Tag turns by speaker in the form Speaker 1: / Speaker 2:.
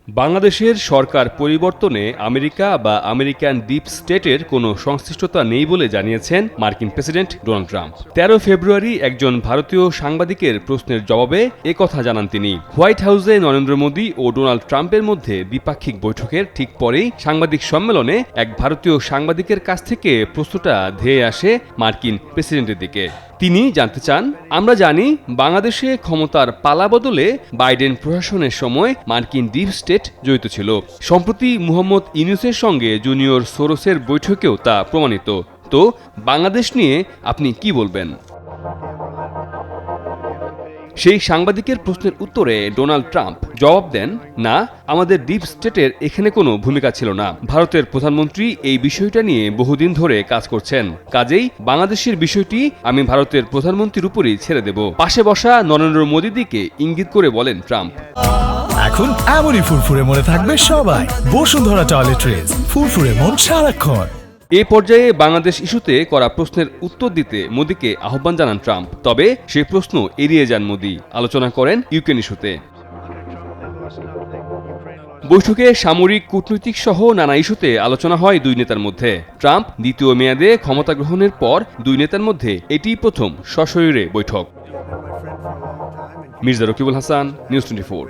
Speaker 1: বাংলাদেশের সরকার পরিবর্তনে আমেরিকা বা আমেরিকান ডিপ স্টেটের কোনো সংশ্লিষ্টতা নেই বলে জানিয়েছেন মার্কিন প্রেসিডেন্ট ডোনাল্ড ট্রাম্প। ১৩ ফেব্রুয়ারি একজন ভারতীয় সাংবাদিকের প্রশ্নের জবাবে একথা জানান তিনি। হোয়াইট হাউসে নরেন্দ্র মোদী ও ডোনাল্ড ট্রাম্পের মধ্যে দ্বিপাক্ষিক বৈঠকের ঠিক পরেই সাংবাদিক সম্মেলনে এক ভারতীয় সাংবাদিকের কাছ থেকে প্রশ্নটা ধেয়ে আসে মার্কিন প্রেসিডেন্টের দিকে। তিনি জানতে চান, আমরা জানি বাংলাদেশে ক্ষমতার পালাবদলে বাইডেন প্রশাসনের সময় মার্কিন ডিপ স্টেট জড়িত ছিল। সম্প্রতি মুহম্মদ ইউনূসের সঙ্গে জুনিয়র সোরসের বৈঠকেও তা প্রমাণিত। তো বাংলাদেশ নিয়ে আপনি কি বলবেন? সেই সাংবাদিকের প্রশ্নের উত্তরে ডোনাল্ড ট্রাম্প জবাব দেন, না, আমাদের ডিপ স্টেটের এখানে কোনো ভূমিকা ছিল না। ভারতের প্রধানমন্ত্রী এই বিষয়টা নিয়ে বহুদিন ধরে কাজ করছেন, কাজেই বাংলাদেশের বিষয়টি আমি ভারতের প্রধানমন্ত্রীর উপরই ছেড়ে দেব। পাশে বসা নরেন্দ্র মোদীর দিকে ইঙ্গিত করে বলেন ট্রাম্প।
Speaker 2: এখন এমনই ফুরফুরে মনে থাকবে সবাই। বসুন্ধরা টয়লেট্রিজ, ফুরফুরে মন সারাক্ষণ।
Speaker 1: এ পর্যায়ে বাংলাদেশ ইস্যুতে করা প্রশ্নের উত্তর দিতে মোদীকে আহ্বান জানান ট্রাম্প। তবে সেই প্রশ্ন এড়িয়ে যান মোদী, আলোচনা করেন ইউক্রেন ইস্যুতে। বৈঠকে সামরিক, কূটনৈতিক সহ নানা ইস্যুতে আলোচনা হয় দুই নেতার মধ্যে। ট্রাম্প দ্বিতীয় মেয়াদে ক্ষমতা গ্রহণের পর দুই নেতার মধ্যে এটিই প্রথম সশরীরে বৈঠক। মির্জা রকিবুল হাসান, নিউজ 24।